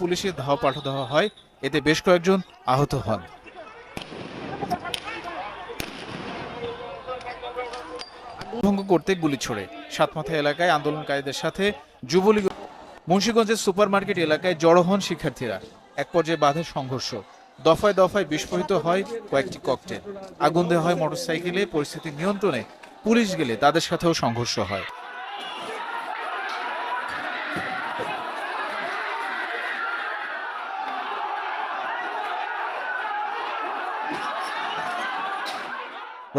পুলিশের ধাওয়া পাল্টা দেওয়া হয়, এতে বেশ কয়েকজন আহত হন। ভঙ্গ করতে গুলি ছোড়ে সাতমাথা এলাকায় আন্দোলনকারীদের সাথে যুবলীগ। মুন্সিগঞ্জের সুপারমার্কেট এলাকায় জড়ো হন শিক্ষার্থীরা। এক পর্যায়ে বাধে সংঘর্ষ, দফায় দফায় বিস্ফোরিত হয় কয়েকটি ককটেল, আগুন দেওয়া হয় মোটরসাইকেলে। পরিস্থিতি নিয়ন্ত্রণে পুলিশ গেলে তাদের সাথেও সংঘর্ষ হয়।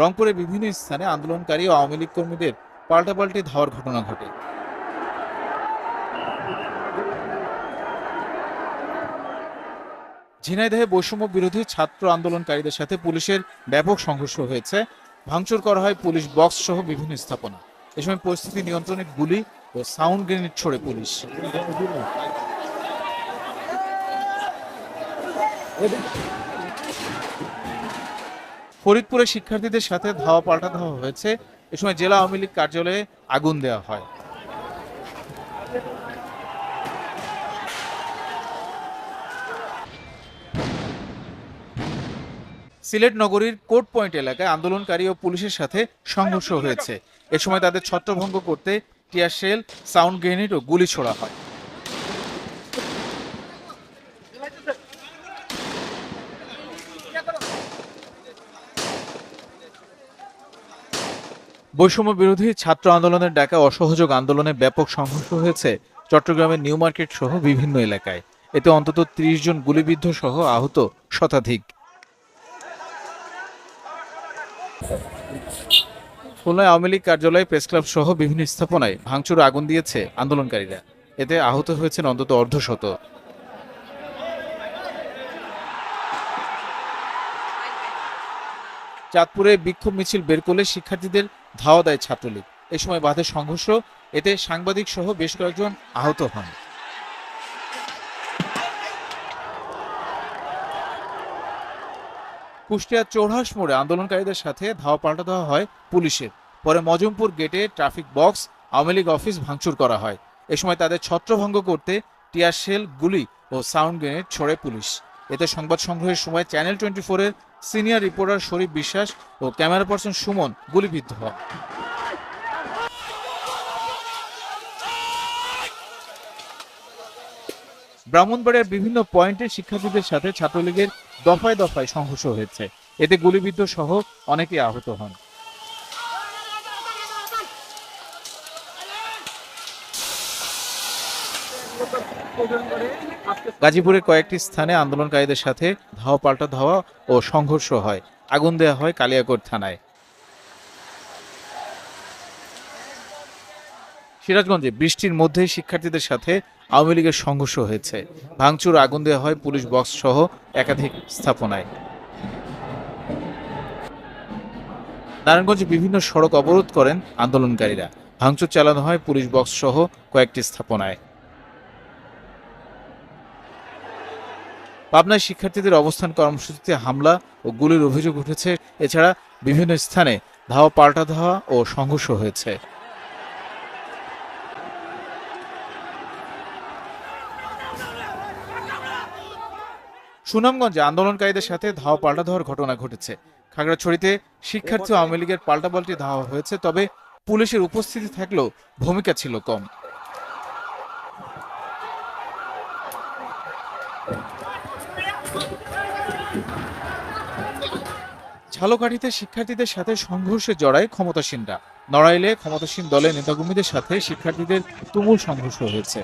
রংপুরে বিভিন্ন স্থানে আন্দোলনকারী ও আওয়ামী লীগ কর্মীদের পাল্টাপাল্টি ধাওয়ার ঘটনা ঘটে। ঝিনাইদহে বৈষম্য বিরোধী ছাত্র আন্দোলনকারীদের সাথে পুলিশের ব্যাপক সংঘর্ষ হয়েছে। ভাঙচুর করা হয় পুলিশ বক্স সহ বিভিন্ন স্থাপনা। এ সময় পরিস্থিতি নিয়ন্ত্রণে গুলি ও সাউন্ড গ্রেনেড ছোড়ে পুলিশ। ফরিদপুরে শিক্ষার্থীদের সাথে ধাওয়া পাল্টা ধাওয়া হয়েছে। এ সময় জেলা আওয়ামী লীগ কার্যালয়ে আগুন দেওয়া হয়। সিলেট নগরীর কোর্ট পয়েন্ট এলাকায় আন্দোলনকারী ও পুলিশের সাথে সংঘর্ষ হয়েছে। এ সময় তাদের ছত্রভঙ্গ করতে টিয়ার শেল, সাউন্ড গ্রেনেড ও গুলি ছোড়া হয়। বৈষম্য বিরোধী ছাত্র আন্দোলনের ডাকা অসহযোগ আন্দোলনে ব্যাপক সংঘর্ষ হয়েছে চট্টগ্রামের নিউ মার্কেট সহ বিভিন্ন এলাকায়। এতে অন্তত ৩০ জন গুলিবিদ্ধ সহ আহত শতাধিক। খুলনায় আওয়ামী লীগ কার্যালয়, প্রেসক্লাব সহ বিভিন্ন স্থাপনায় ভাঙচুর আগুন দিয়েছে আন্দোলনকারীরা। এতে আহত হয়েছেন অন্তত অর্ধশত। চাঁদপুরে বিক্ষোভ মিছিল বের করলে শিক্ষার্থীদের ধাওয়া দেয় ছাত্রলীগ। এ সময় বাধে সংঘর্ষ, এতে সাংবাদিক সহ বেশ কয়েকজন আহত হন। কুষ্টিয়ার চৌরাহাস মোড়ে আন্দোলনকারীদের সাথে ধাওয়া পাল্টা দেওয়া হয় পুলিশের। পরে মজমপুর গেটে traffic box, Awami League office ভাঙচুর করা হয়। এ সময় তাদের ছত্রভঙ্গ করতে টিয়ার শেল, গুলি ও সাউন্ড গ্রেনেড ছোড়ে পুলিশ। এতে সংবাদ সংগ্রহের সময় চ্যানেল 24-এর সিনিয়র রিপোর্টার শরীফ বিশ্বাস ও ক্যামেরা পার্সন সুমন গুলিবিদ্ধ হন। ব্রাহ্মণবাড়িয়ার বিভিন্ন পয়েন্টে শিক্ষার্থীদের সাথে ছাত্রলীগের দফায় দফায় সংঘর্ষ হয়েছে। এতে গুলিবিদ্ধ সহ অনেকে আহত হন। গাজীপুরের কয়েকটি স্থানে আন্দোলনকারীদের সাথে ধাওয়া পাল্টা ধাওয়া ও সংঘর্ষ হয়। আগুন দেওয়া হয় কালিয়াকৈর থানায়। সিরাজগঞ্জে বৃষ্টির মধ্যেই শিক্ষার্থীদের সাথে আওয়ামী লীগের সংঘর্ষ হয়েছে। ভাঙচুর, আগুন দেওয়া হয় পুলিশ বক্স সহ একাধিক স্থাপনায়। নারায়ণগঞ্জে বিভিন্ন সড়ক অবরোধ করেন আন্দোলনকারীরা। ভাঙচুর চালানো হয় পুলিশ বক্স সহ কয়েকটি স্থাপনায়। পাবনায় শিক্ষার্থীদের অবস্থান কর্মসূচিতে হামলা ও গুলির অভিযোগ উঠেছে। এছাড়া বিভিন্ন স্থানে ধাওয়া পাল্টা ধাওয়া ও সংঘর্ষ হয়েছে। সুনামগঞ্জে আন্দোলনকারীদের সাথে ধাওয়া পাল্টা ধাওয়ার ঘটনা ঘটেছে। খাগড়াছড়িতে শিক্ষার্থী আওয়ামী লীগের পাল্টাপাল্টি ধাওয়া হয়েছে, তবে পুলিশের উপস্থিতি থাকলেও ভূমিকা ছিল কম। ঝালকাঠিতে শিক্ষার্থীদের সাথে সংঘর্ষে জড়ায় ক্ষমতাসীনরা। নড়াইলে ক্ষমতাসীন দলের নেতাকর্মীদের সাথে শিক্ষার্থীদের তুমুল সংঘর্ষ হয়েছে।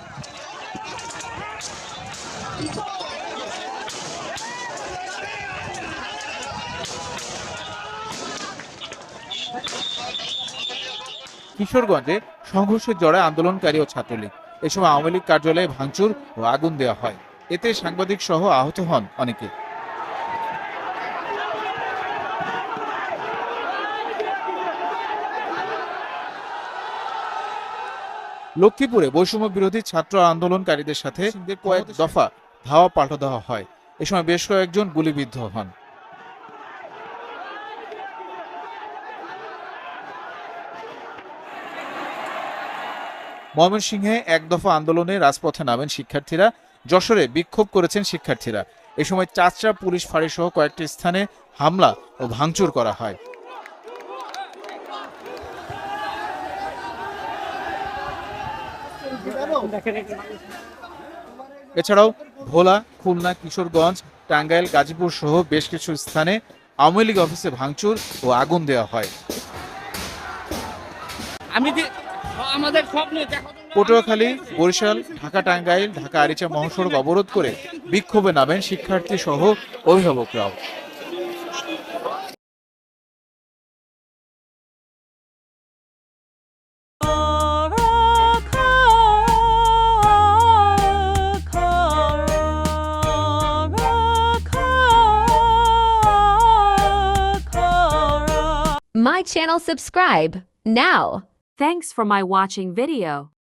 কিশোরগঞ্জে সংঘর্ষে জড়ায় আন্দোলনকারী ও ছাত্রলীগ। এ সময় আওয়ামী লীগ কার্যালয়ে ভাঙচুর ও আগুন দেওয়া হয়। এতে সাংবাদিক সহ আহত হন অনেকে। লক্ষ্মীপুরে বৈষম্য বিরোধী ছাত্র আন্দোলনকারীদের সাথে কয়েক দফা ধাওয়া পাল্টা দেওয়া হয়। এ সময় বেশ কয়েকজন গুলিবিদ্ধ হন। ময়মনসিংহে এক দফা আন্দোলনে রাজপথে নামেন শিক্ষার্থীরা। যশোরে বিক্ষোভ করেছেন শিক্ষার্থীরা। এ সময় চাচরা পুলিশ ফাঁড়ি সহ কয়েকটি স্থানে হামলা ও ভাঙচুর করা হয়। এছাড়াও ভোলা, খুলনা, কিশোরগঞ্জ, টাঙ্গাইল, গাজীপুর সহ বেশ কিছু স্থানে আওয়ামী লীগ অফিসে ভাঙচুর ও আগুন দেওয়া হয়। পটুয়াখালী, বরিশাল, ঢাকা টাঙ্গাইল, ঢাকা আরিচা মহাসড়ক অবরোধ করে বিক্ষোভে নামেন শিক্ষার্থী সহ অভিভাবকরাও। My channel subscribe now. Thanks for my watching video.